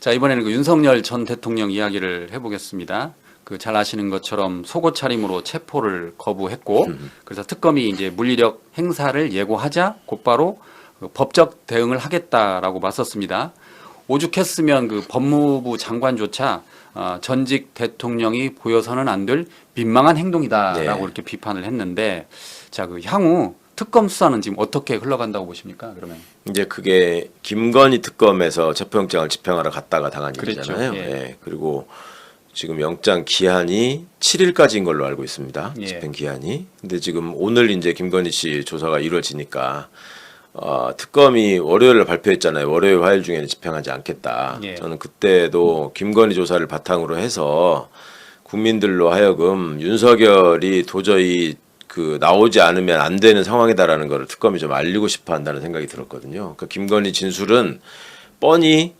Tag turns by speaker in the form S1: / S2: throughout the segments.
S1: 자, 이번에는 그 윤석열 전 대통령 이야기를 해보겠습니다. 그 잘 아시는 것처럼 속옷 차림으로 체포를 거부했고, 그래서 특검이 이제 물리력 행사를 예고하자 곧바로 그 법적 대응을 하겠다라고 맞섰습니다. 오죽했으면 그 법무부 장관조차 전직 대통령이 보여서는 안 될 민망한 행동이다라고
S2: 네.
S1: 이렇게 비판을 했는데, 자, 그 향후 특검 수사는 지금 어떻게 흘러간다고 보십니까? 그러면
S2: 이제 그게 김건희 특검에서 체포영장을 집행하러 갔다가 당한
S1: 그랬죠.
S2: 일이잖아요.
S1: 예.
S2: 예. 그리고 지금 영장 기한이 7일까지인 걸로 알고 있습니다.
S1: 예.
S2: 집행 기한이. 근데 지금 오늘 이제 김건희 씨 조사가 이루어지니까 특검이 월요일에 발표했잖아요. 월요일 화요일 중에는 집행하지 않겠다.
S1: 예.
S2: 저는 그때도 김건희 조사를 바탕으로 해서 국민들로 하여금 윤석열이 도저히 그 나오지 않으면 안 되는 상황이다라는 걸 특검이 좀 알리고 싶어 한다는 생각이 들었거든요. 그러니까 김건희 진술은 뻔히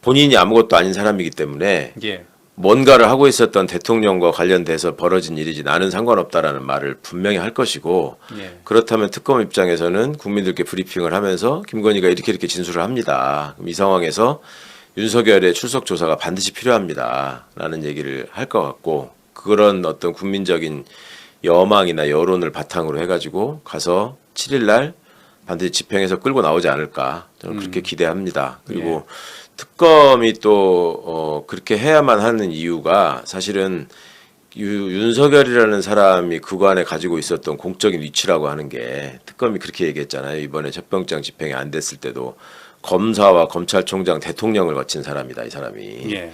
S2: 본인이 아무것도 아닌 사람이기 때문에
S1: 예.
S2: 뭔가를 하고 있었던 대통령과 관련돼서 벌어진 일이지 나는 상관없다라는 말을 분명히 할 것이고,
S1: 예.
S2: 그렇다면 특검 입장에서는 국민들께 브리핑을 하면서 김건희가 이렇게 진술을 합니다. 그럼 이 상황에서 윤석열의 출석 조사가 반드시 필요합니다라는 얘기를 할 것 같고, 그런 어떤 국민적인 여망이나 여론을 바탕으로 해가지고 가서 7일 날 반드시 집행해서 끌고 나오지 않을까, 저는 그렇게 기대합니다. 그리고 특검이 또 그렇게 해야만 하는 이유가 사실은 윤석열이라는 사람이 그간에 가지고 있었던 공적인 위치라고 하는 게, 특검이 그렇게 얘기했잖아요. 이번에 체포영장 집행이 안 됐을 때도 검사와 검찰총장, 대통령을 거친 사람이다, 이 사람이.
S1: 예.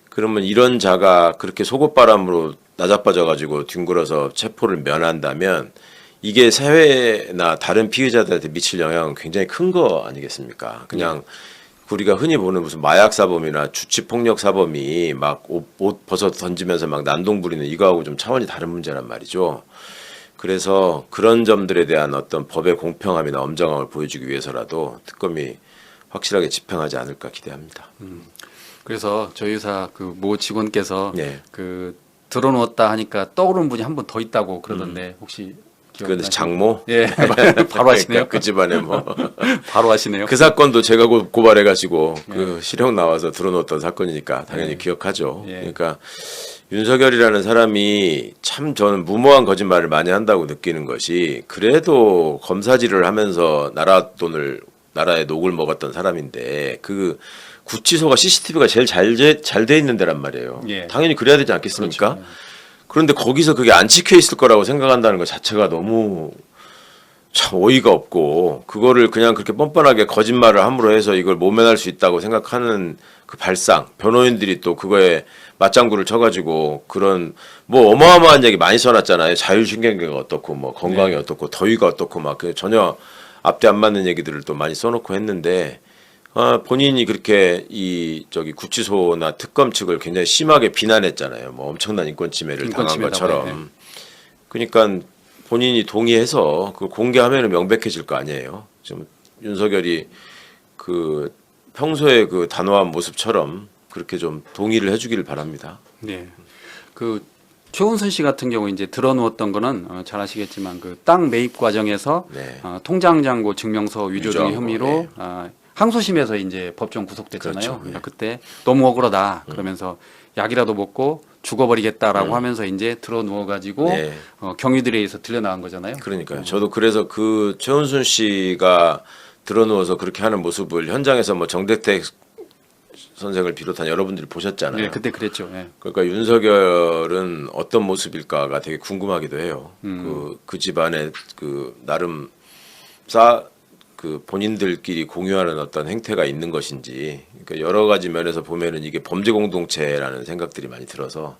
S2: 그러면 이런 자가 그렇게 속옷바람으로 나자빠져가지고 뒹굴어서 체포를 면한다면 이게 사회나 다른 피의자들한테 미칠 영향은 굉장히 큰 거 아니겠습니까? 그냥 우리가 흔히 보는 무슨 마약 사범이나 주치 폭력 사범이 막 옷 벗어 던지면서 막 난동 부리는 이거하고 좀 차원이 다른 문제란 말이죠. 그래서 그런 점들에 대한 어떤 법의 공평함이나 엄정함을 보여주기 위해서라도 특검이 확실하게 집행하지 않을까 기대합니다.
S1: 그래서 저희 회사 그 모 직원께서
S2: 네.
S1: 그 들어놓았다 하니까 떠오르는 분이 한 분 더 있다고 그러던데 혹시
S2: 그런데
S1: 기억나시나요?
S2: 장모?
S1: 예, 바로 하시네요.
S2: 그러니까 그 집안에 뭐.
S1: 바로 하시네요.
S2: 그 사건도 제가 고발해가지고 그 실형 나와서 들어놓았던 사건이니까 당연히 기억하죠.
S1: 예.
S2: 그러니까 윤석열이라는 사람이 참 저는 무모한 거짓말을 많이 한다고 느끼는 것이, 그래도 검사질을 하면서 나라 돈을, 나라의 녹을 먹었던 사람인데 그 구치소가 CCTV가 제일 잘 돼 있는 데란 말이에요.
S1: 예.
S2: 당연히 그래야 되지 않겠습니까?
S1: 그렇죠.
S2: 그런데 거기서 그게 안 찍혀 있을 거라고 생각한다는 것 자체가 너무 참 어이가 없고, 그거를 그냥 그렇게 뻔뻔하게 거짓말을 함으로 해서 이걸 모면할 수 있다고 생각하는 그 발상, 변호인들이 또 그거에 맞장구를 쳐가지고 그런 뭐 어마어마한 얘기 많이 써놨잖아요. 자율신경계가 어떻고 뭐 건강이 어떻고 더위가 어떻고 막 그 전혀 앞뒤 안 맞는 얘기들을 또 많이 써놓고 했는데, 본인이 그렇게 저기 구치소나 특검 측을 굉장히 심하게 비난했잖아요. 뭐 엄청난 인권 침해를 당한 것처럼.
S1: 네.
S2: 그러니까 본인이 동의해서 그 공개하면은 명백해질 거 아니에요. 좀 윤석열이 그 평소에 그 단호한 모습처럼 그렇게 좀 동의를 해주기를 바랍니다.
S1: 네. 그 최은순 씨 같은 경우 이제 들어놓았던 거는 잘 아시겠지만 그 땅 매입 과정에서
S2: 네.
S1: 통장 잔고 증명서 위조 등의
S2: 위조한 거,
S1: 혐의로
S2: 네.
S1: 항소심에서 이제 법정 구속됐잖아요.
S2: 그렇죠.
S1: 그러니까 그때 너무 억울하다 그러면서 약이라도 먹고 죽어버리겠다라고 하면서 이제 들어 누워가지고
S2: 네.
S1: 경위들에 의해서 들려 나간 거잖아요.
S2: 그러니까요. 저도 그래서 그 최은순 씨가 들어누워서 그렇게 하는 모습을 현장에서 뭐 정대택 선생을 비롯한 여러분들이 보셨잖아요.
S1: 네, 그때 그랬죠. 네.
S2: 그러니까 윤석열은 어떤 모습일까가 되게 궁금하기도 해요. 그 집안에 그 나름 그 본인들끼리 공유하는 어떤 행태가 있는 것인지, 그러니까 여러 가지 면에서 보면은 이게 범죄 공동체라는 생각들이 많이 들어서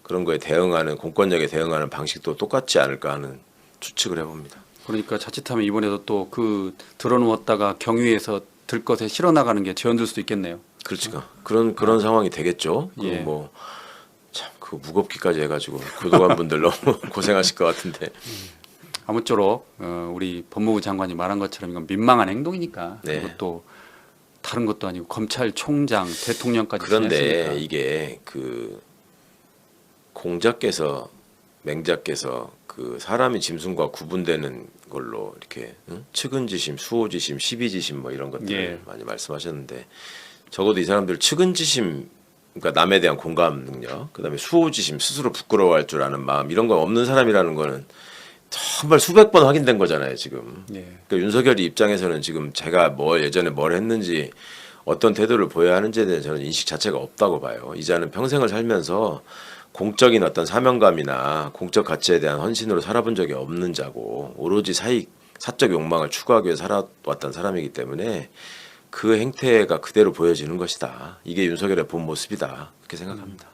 S2: 그런 거에 대응하는, 공권력에 대응하는 방식도 똑같지 않을까 하는 추측을 해봅니다.
S1: 그러니까 자칫하면 이번에도 또 그 들어누웠다가 경위에서 들것에 실어 나가는 게 재현될 수도 있겠네요.
S2: 그렇죠. 그런 상황이 되겠죠.
S1: 예.
S2: 뭐 참 그 무겁기까지 해가지고 교도관 분들 너무 고생하실 것 같은데.
S1: 아무쪼록 우리 법무부 장관이 말한 것처럼 이건 민망한 행동이니까.
S2: 네.
S1: 이것도 다른 것도 아니고 검찰총장, 대통령까지
S2: 그런데
S1: 지냈으니까.
S2: 이게 그 공자께서, 맹자께서 그 사람이 짐승과 구분되는 걸로 이렇게 측은지심, 수호지심, 시비지심 뭐 이런 것들을
S1: 예.
S2: 많이 말씀하셨는데, 적어도 이 사람들 측은지심, 그러니까 남에 대한 공감 능력, 그다음에 수호지심, 스스로 부끄러워할 줄 아는 마음, 이런 거 없는 사람이라는 거는 정말 수백 번 확인된 거잖아요, 지금.
S1: 예.
S2: 그러니까 윤석열이 입장에서는 지금 제가 예전에 뭘 했는지 어떤 태도를 보여야 하는지에 대한 저는 인식 자체가 없다고 봐요. 이자는 평생을 살면서 공적인 어떤 사명감이나 공적 가치에 대한 헌신으로 살아본 적이 없는 자고 오로지 사적 욕망을 추구하기 위해 살아왔던 사람이기 때문에 그 행태가 그대로 보여지는 것이다. 이게 윤석열의 본 모습이다. 그렇게 생각합니다.